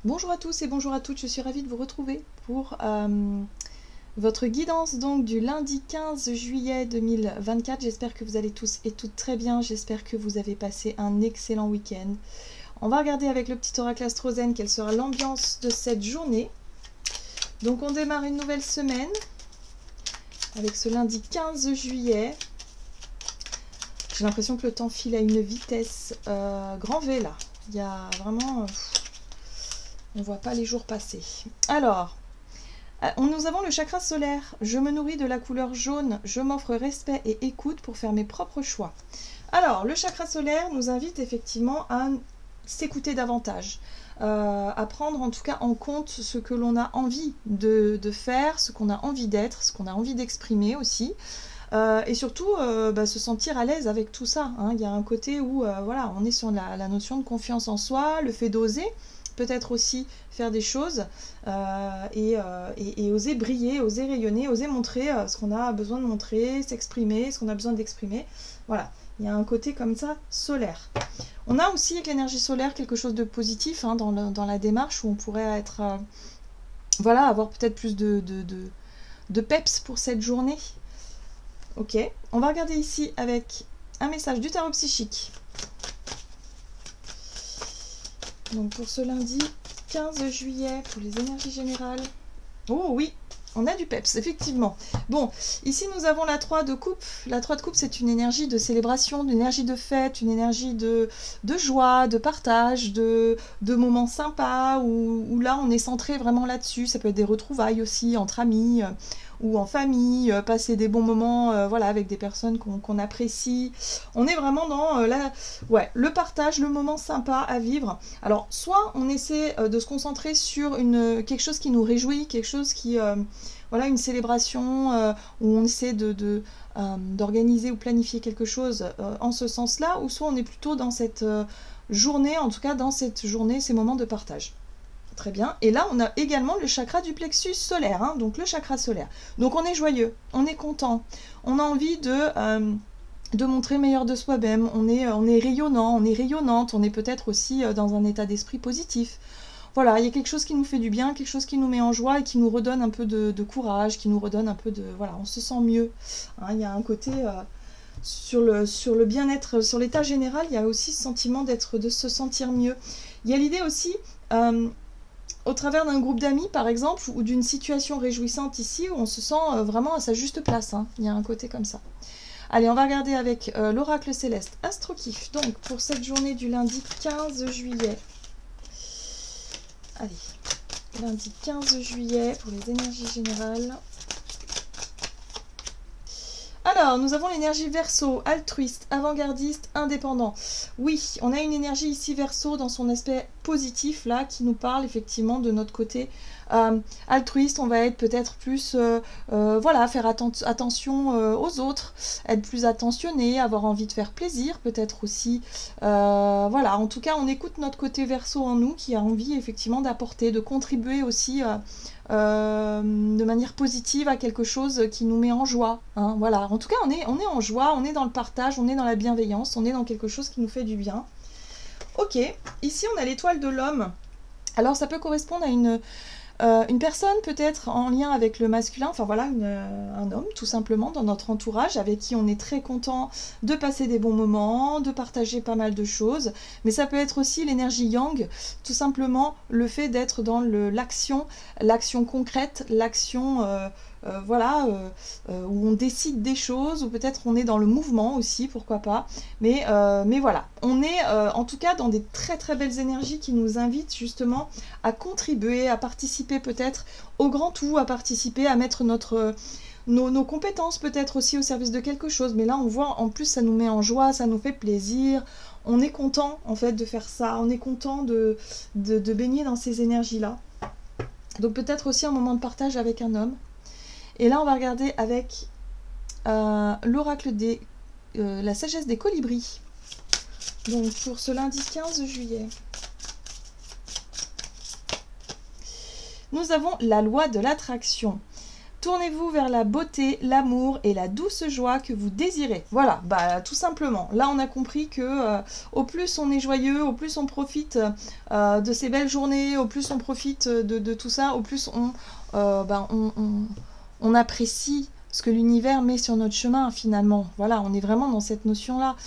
Bonjour à tous et bonjour à toutes, je suis ravie de vous retrouver pour votre guidance donc du lundi 15 juillet 2024. J'espère que vous allez tous et toutes très bien, j'espère que vous avez passé un excellent week-end. On va regarder avec le petit oracle astrozène quelle sera l'ambiance de cette journée. Donc on démarre une nouvelle semaine avec ce lundi 15 juillet. J'ai l'impression que le temps file à une vitesse grand V là. Il y a vraiment... on ne voit pas les jours passer. Alors, nous avons le chakra solaire. Je me nourris de la couleur jaune. Je m'offre respect et écoute pour faire mes propres choix. Alors, le chakra solaire nous invite effectivement à s'écouter davantage. À prendre en tout cas en compte ce que l'on a envie de faire, ce qu'on a envie d'être, ce qu'on a envie d'exprimer aussi. Et surtout se sentir à l'aise avec tout ça. Hein. Il y a un côté où voilà, on est sur la notion de confiance en soi, le fait d'oser. Peut-être aussi faire des choses et oser briller, oser rayonner, oser montrer ce qu'on a besoin de montrer, s'exprimer, ce qu'on a besoin d'exprimer. Voilà, il y a un côté comme ça solaire. On a aussi avec l'énergie solaire quelque chose de positif hein, dans la démarche où on pourrait être, voilà, avoir peut-être plus de peps pour cette journée. Ok, on va regarder ici avec un message du tarot psychique. Donc pour ce lundi 15 juillet, pour les énergies générales. Oh oui, on a du peps, effectivement. Bon, ici nous avons la 3 de coupe. La 3 de coupe, c'est une énergie de célébration, une énergie de fête, une énergie de joie, de partage, de moments sympas, où là on est centré vraiment là-dessus. Ça peut être des retrouvailles aussi entre amis ou en famille, passer des bons moments voilà, avec des personnes qu'on apprécie. On est vraiment dans le partage, le moment sympa à vivre. Alors, soit on essaie de se concentrer sur quelque chose qui nous réjouit, quelque chose qui... voilà, une célébration où on essaie d'organiser ou planifier quelque chose en ce sens-là, ou soit on est plutôt dans cette journée, en tout cas dans cette journée, ces moments de partage. Très bien. Et là, on a également le chakra du plexus solaire, hein, donc le chakra solaire. Donc on est joyeux, on est content, on a envie de montrer meilleur de soi-même, on est rayonnant, on est rayonnante, on est peut-être aussi dans un état d'esprit positif. Voilà, il y a quelque chose qui nous fait du bien, quelque chose qui nous met en joie et qui nous redonne un peu de courage, qui nous redonne un peu de... Voilà, on se sent mieux. Hein, il y a un côté... sur le bien-être, sur l'état général, il y a aussi ce sentiment de se sentir mieux. Il y a l'idée aussi... au travers d'un groupe d'amis, par exemple, ou d'une situation réjouissante ici, où on se sent vraiment à sa juste place. Hein. Il y a un côté comme ça. Allez, on va regarder avec l'oracle céleste Astrokif. Donc, pour cette journée du lundi 15 juillet. Allez, lundi 15 juillet, pour les énergies générales. Alors, nous avons l'énergie Verseau, altruiste, avant-gardiste, indépendant. Oui, on a une énergie ici Verseau dans son aspect positif, là, qui nous parle effectivement de notre côté altruiste. On va être peut-être plus, voilà, faire attention aux autres, être plus attentionné, avoir envie de faire plaisir, peut-être aussi. Voilà, en tout cas, on écoute notre côté Verseau en nous, qui a envie effectivement d'apporter, de contribuer aussi de manière positive à quelque chose qui nous met en joie. Hein, voilà. En tout cas, on est en joie, on est dans le partage, on est dans la bienveillance, on est dans quelque chose qui nous fait du bien. Ok, ici on a l'étoile de l'homme. Alors ça peut correspondre à une personne peut-être en lien avec le masculin, enfin voilà, un homme tout simplement dans notre entourage avec qui on est très content de passer des bons moments, de partager pas mal de choses, mais ça peut être aussi l'énergie yang, tout simplement le fait d'être dans l'action concrète, l'action voilà, où on décide des choses, ou peut-être on est dans le mouvement aussi, pourquoi pas, mais voilà, on est en tout cas dans des très très belles énergies qui nous invitent justement à contribuer, à participer peut-être au grand tout, à participer, à mettre nos compétences peut-être aussi au service de quelque chose, mais là on voit en plus ça nous met en joie, ça nous fait plaisir, on est content en fait de faire ça, on est content de baigner dans ces énergies-là. Donc peut-être aussi un moment de partage avec un homme. Et là, on va regarder avec l'oracle la sagesse des colibris. Donc, pour ce lundi 15 juillet. Nous avons la loi de l'attraction. Tournez-vous vers la beauté, l'amour et la douce joie que vous désirez. Voilà, bah tout simplement. Là, on a compris que au plus on est joyeux, au plus on profite de ces belles journées, au plus on profite de tout ça, au plus on apprécie ce que l'univers met sur notre chemin finalement. Voilà, on est vraiment dans cette notion-là.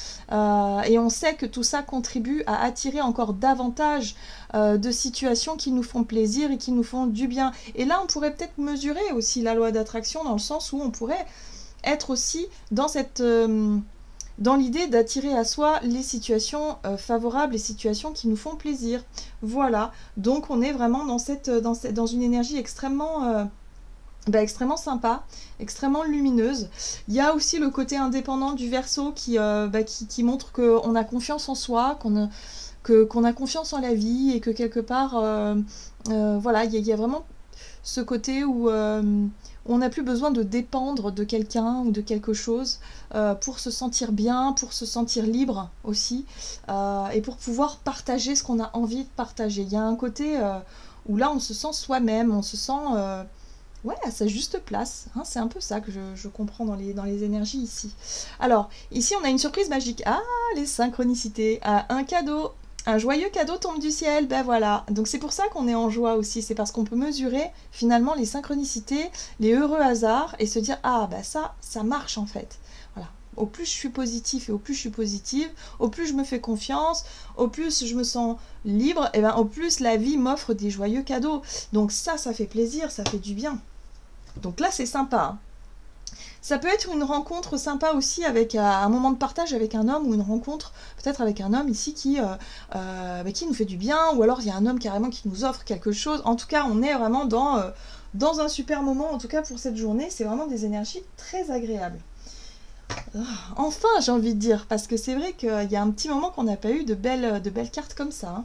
Et on sait que tout ça contribue à attirer encore davantage de situations qui nous font plaisir et qui nous font du bien. Et là, on pourrait peut-être mesurer aussi la loi d'attraction dans le sens où on pourrait être aussi dans cette... dans l'idée d'attirer à soi les situations favorables, les situations qui nous font plaisir. Voilà, donc on est vraiment dans une énergie extrêmement sympa, extrêmement lumineuse. Il y a aussi le côté indépendant du Verseau qui montre qu'on a confiance en soi, qu'on a confiance en la vie et que quelque part, voilà, il y a vraiment ce côté où on n'a plus besoin de dépendre de quelqu'un ou de quelque chose pour se sentir bien, pour se sentir libre aussi, et pour pouvoir partager ce qu'on a envie de partager. Il y a un côté où là, on se sent soi-même, on se sent... ouais, à sa juste place, hein, c'est un peu ça que je comprends dans les énergies ici. Alors, ici on a une surprise magique. Ah, les synchronicités. Ah, un cadeau, un joyeux cadeau tombe du ciel, ben voilà. Donc c'est pour ça qu'on est en joie aussi, c'est parce qu'on peut mesurer finalement les synchronicités, les heureux hasards et se dire, ah ben ça marche en fait. Voilà. Au plus je suis positif et au plus je suis positive, au plus je me fais confiance, au plus je me sens libre, et ben au plus la vie m'offre des joyeux cadeaux. Donc ça fait plaisir, ça fait du bien. Donc là, c'est sympa. Hein. Ça peut être une rencontre sympa aussi avec un moment de partage avec un homme ou une rencontre peut-être avec un homme ici qui nous fait du bien, ou alors il y a un homme carrément qui nous offre quelque chose. En tout cas, on est vraiment dans un super moment, en tout cas pour cette journée. C'est vraiment des énergies très agréables. Enfin, j'ai envie de dire, parce que c'est vrai qu'il y a un petit moment qu'on n'a pas eu de belles cartes comme ça. Hein.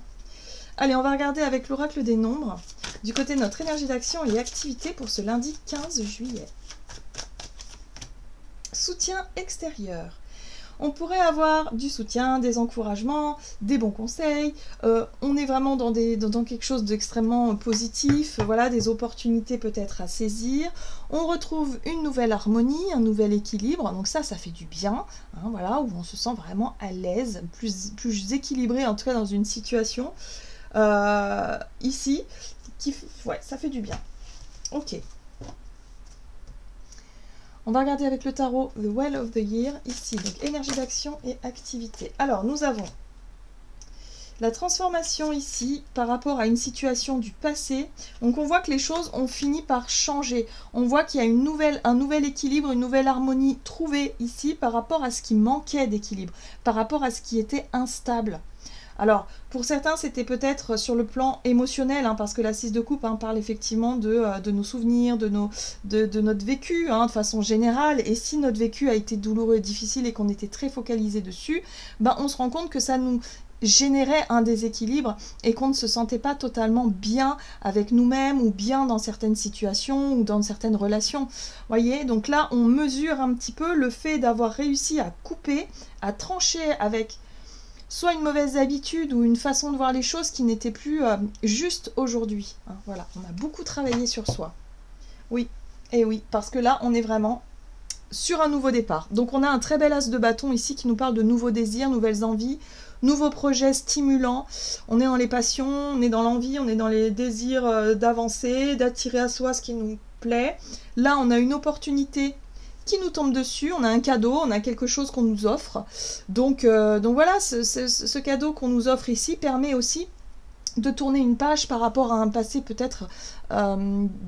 Allez, on va regarder avec l'oracle des nombres, du côté de notre énergie d'action et activité pour ce lundi 15 juillet. Soutien extérieur. On pourrait avoir du soutien, des encouragements, des bons conseils. On est vraiment dans quelque chose d'extrêmement positif. Voilà, des opportunités peut-être à saisir. On retrouve une nouvelle harmonie, un nouvel équilibre. Donc ça fait du bien. Hein, voilà, où on se sent vraiment à l'aise, plus équilibré en tout cas dans une situation. Ici, ouais, ça fait du bien. Ok. On va regarder avec le tarot The Well of the Year, ici, donc énergie d'action et activité. Alors, nous avons la transformation ici par rapport à une situation du passé. Donc, on voit que les choses ont fini par changer. On voit qu'il y a un nouvel équilibre, une nouvelle harmonie trouvée ici par rapport à ce qui manquait d'équilibre, par rapport à ce qui était instable. Alors, pour certains, c'était peut-être sur le plan émotionnel, hein, parce que la 6 de coupe parle effectivement de nos souvenirs, de notre vécu, hein, de façon générale. Et si notre vécu a été douloureux et difficile et qu'on était très focalisé dessus, on se rend compte que ça nous générait un déséquilibre et qu'on ne se sentait pas totalement bien avec nous-mêmes ou bien dans certaines situations ou dans certaines relations. Voyez, donc là, on mesure un petit peu le fait d'avoir réussi à couper, à trancher avec soit une mauvaise habitude ou une façon de voir les choses qui n'était plus juste aujourd'hui. Hein, voilà, on a beaucoup travaillé sur soi. Oui, et oui, parce que là, on est vraiment sur un nouveau départ. Donc on a un très bel as de bâton ici qui nous parle de nouveaux désirs, nouvelles envies, nouveaux projets stimulants. On est dans les passions, on est dans l'envie, on est dans les désirs d'avancer, d'attirer à soi ce qui nous plaît. Là, on a une opportunité qui nous tombe dessus, on a un cadeau, on a quelque chose qu'on nous offre. Donc voilà, ce cadeau qu'on nous offre ici permet aussi de tourner une page par rapport à un passé peut-être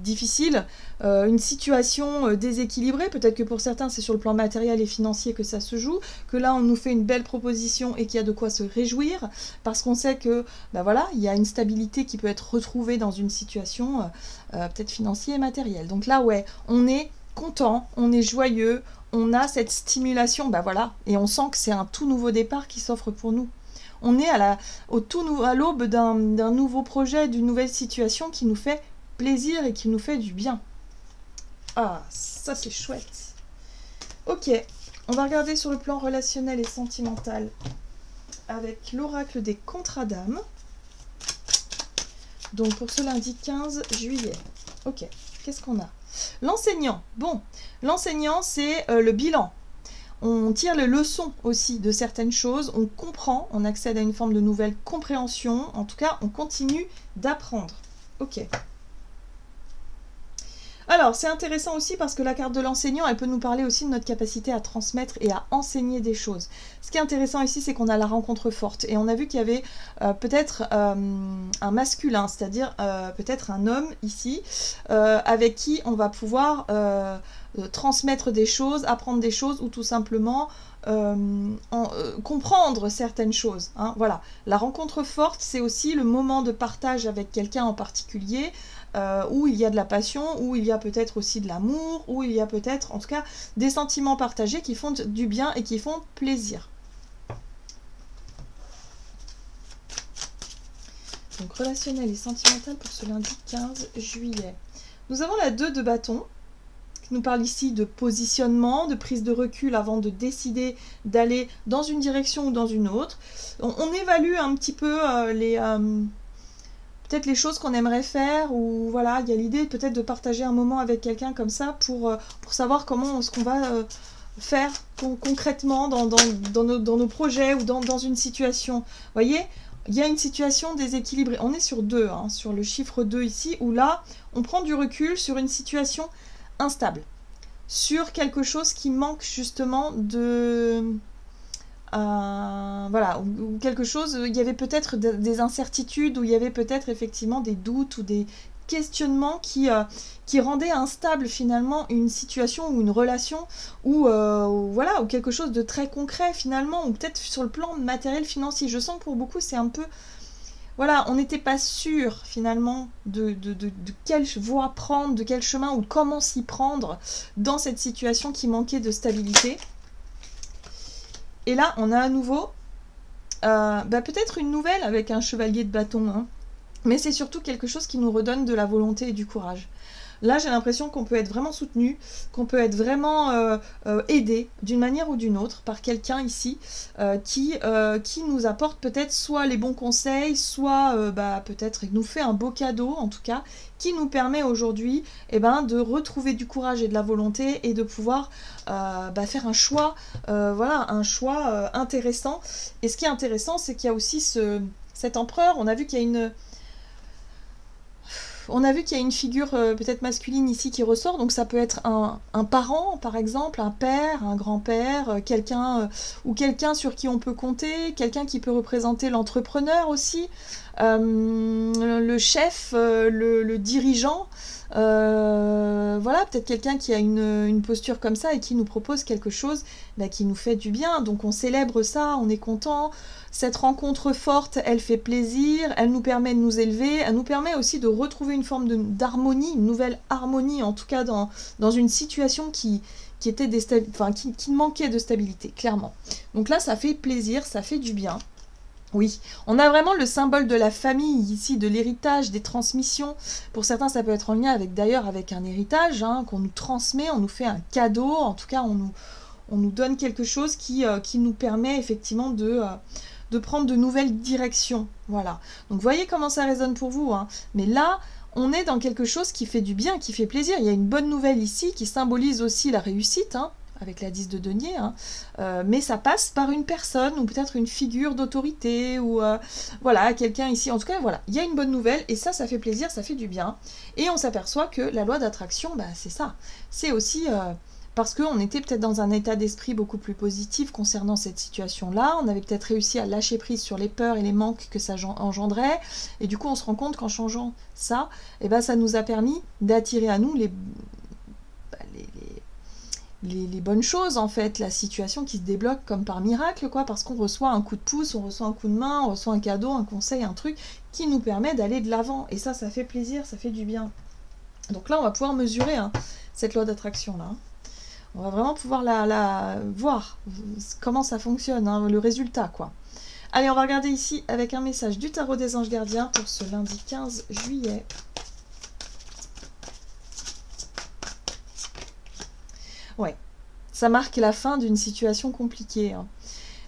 difficile, une situation déséquilibrée. Peut-être que pour certains, c'est sur le plan matériel et financier que ça se joue, que là, on nous fait une belle proposition et qu'il y a de quoi se réjouir, parce qu'on sait que, voilà, il y a une stabilité qui peut être retrouvée dans une situation peut-être financière et matérielle. Donc là, ouais, on est content, on est joyeux, on a cette stimulation, voilà, et on sent que c'est un tout nouveau départ qui s'offre pour nous. On est à l'aube d'un nouveau projet, d'une nouvelle situation qui nous fait plaisir et qui nous fait du bien. Ah, ça c'est chouette. Ok, on va regarder sur le plan relationnel et sentimental avec l'oracle des contrats d'âme. Donc pour ce lundi 15 juillet. Ok. qu'est-ce qu'on a? L'enseignant. Bon, l'enseignant, c'est le bilan. On tire les leçons aussi de certaines choses, on comprend, on accède à une forme de nouvelle compréhension, en tout cas, on continue d'apprendre. Ok. Alors, c'est intéressant aussi parce que la carte de l'enseignant, elle peut nous parler aussi de notre capacité à transmettre et à enseigner des choses. Ce qui est intéressant ici, c'est qu'on a la rencontre forte. Et on a vu qu'il y avait peut-être un masculin, c'est-à-dire peut-être un homme ici, avec qui on va pouvoir transmettre des choses, apprendre des choses, ou tout simplement comprendre certaines choses. Hein. Voilà. La rencontre forte, c'est aussi le moment de partage avec quelqu'un en particulier, où il y a de la passion, où il y a peut-être aussi de l'amour, où il y a peut-être, en tout cas, des sentiments partagés qui font du bien et qui font plaisir. Donc, relationnel et sentimental pour ce lundi 15 juillet. Nous avons la 2 de bâton, qui nous parle ici de positionnement, de prise de recul avant de décider d'aller dans une direction ou dans une autre. On évalue un petit peu peut-être les choses qu'on aimerait faire, ou voilà, il y a l'idée peut-être de partager un moment avec quelqu'un comme ça pour savoir comment ce qu'on va faire concrètement dans nos projets ou dans une situation. Vous voyez, il y a une situation déséquilibrée. On est sur 2, hein, sur le chiffre 2 ici, où là, on prend du recul sur une situation instable, sur quelque chose qui manque justement de... voilà, ou quelque chose, il y avait peut-être des incertitudes, ou il y avait peut-être effectivement des doutes ou des questionnements qui rendaient instable finalement une situation ou une relation, ou voilà, ou quelque chose de très concret finalement, ou peut-être sur le plan matériel financier. Je sens que pour beaucoup c'est un peu, voilà, on n'était pas sûr finalement de quelle voie prendre, de quel chemin ou comment s'y prendre dans cette situation qui manquait de stabilité. Et là, on a à nouveau peut-être une nouvelle avec un chevalier de bâton, hein. Mais c'est surtout quelque chose qui nous redonne de la volonté et du courage. Là, j'ai l'impression qu'on peut être vraiment soutenu, qu'on peut être vraiment aidé d'une manière ou d'une autre par quelqu'un ici qui nous apporte peut-être soit les bons conseils, soit peut-être nous fait un beau cadeau, en tout cas, qui nous permet aujourd'hui de retrouver du courage et de la volonté et de pouvoir faire un choix, voilà, un choix intéressant. Et ce qui est intéressant, c'est qu'il y a aussi cet empereur. On a vu qu'il y a une figure peut-être masculine ici qui ressort, donc ça peut être un parent par exemple, un père, un grand-père, quelqu'un sur qui on peut compter, quelqu'un qui peut représenter l'entrepreneur aussi, le chef, le dirigeant, voilà, peut-être quelqu'un qui a une posture comme ça et qui nous propose quelque chose qui nous fait du bien, donc on célèbre ça, on est content. Cette rencontre forte, elle fait plaisir, elle nous permet de nous élever, elle nous permet aussi de retrouver une forme d'harmonie, une nouvelle harmonie, en tout cas dans une situation qui manquait de stabilité, clairement. Donc là, ça fait plaisir, ça fait du bien. Oui, on a vraiment le symbole de la famille ici, de l'héritage, des transmissions. Pour certains, ça peut être en lien d'ailleurs avec un héritage hein, qu'on nous transmet, on nous fait un cadeau, en tout cas, on nous donne quelque chose qui nous permet effectivement de prendre de nouvelles directions. Voilà. Donc, voyez comment ça résonne pour vous. Hein. Mais là, on est dans quelque chose qui fait du bien, qui fait plaisir. Il y a une bonne nouvelle ici qui symbolise aussi la réussite, hein, avec la 10 de denier. Hein. Mais ça passe par une personne ou peut-être une figure d'autorité ou voilà, quelqu'un ici. En tout cas, voilà, il y a une bonne nouvelle et ça fait plaisir, ça fait du bien. Et on s'aperçoit que la loi d'attraction, c'est ça. C'est aussi... parce qu'on était peut-être dans un état d'esprit beaucoup plus positif concernant cette situation-là. On avait peut-être réussi à lâcher prise sur les peurs et les manques que ça engendrait. Et du coup, on se rend compte qu'en changeant ça, ça nous a permis d'attirer à nous les bonnes choses, en fait. La situation qui se débloque comme par miracle, quoi. Parce qu'on reçoit un coup de pouce, on reçoit un coup de main, on reçoit un cadeau, un conseil, un truc qui nous permet d'aller de l'avant. Et ça fait plaisir, ça fait du bien. Donc là, on va pouvoir mesurer cette loi d'attraction-là. On va vraiment pouvoir la voir, comment ça fonctionne, hein, le résultat, quoi. Allez, on va regarder ici avec un message du tarot des anges gardiens pour ce lundi 15 juillet. Ouais, ça marque la fin d'une situation compliquée. Hein.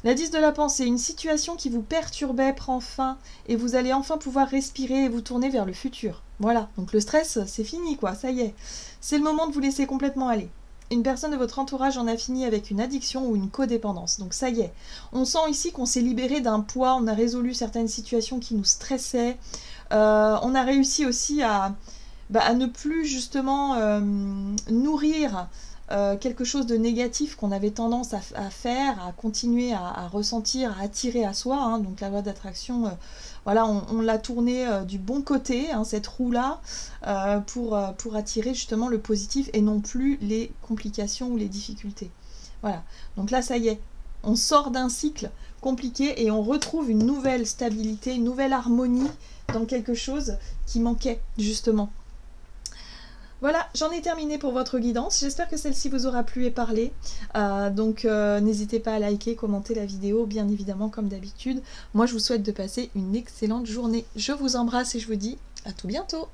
La 10 de la pensée, une situation qui vous perturbait prend fin et vous allez enfin pouvoir respirer et vous tourner vers le futur. Voilà, donc le stress, c'est fini quoi, ça y est. C'est le moment de vous laisser complètement aller. Une personne de votre entourage en a fini avec une addiction ou une codépendance, donc ça y est. On sent ici qu'on s'est libéré d'un poids, on a résolu certaines situations qui nous stressaient. On a réussi aussi à ne plus justement nourrir quelque chose de négatif qu'on avait tendance à faire, à continuer à ressentir, à attirer à soi. Hein. Donc la loi d'attraction, voilà, on l'a tournée du bon côté, hein, cette roue-là, pour attirer justement le positif et non plus les complications ou les difficultés. Voilà, donc là ça y est, on sort d'un cycle compliqué et on retrouve une nouvelle stabilité, une nouvelle harmonie dans quelque chose qui manquait justement. Voilà, j'en ai terminé pour votre guidance. J'espère que celle-ci vous aura plu et parlé. Donc n'hésitez pas à liker, commenter la vidéo, bien évidemment comme d'habitude. Moi je vous souhaite de passer une excellente journée. Je vous embrasse et je vous dis à tout bientôt.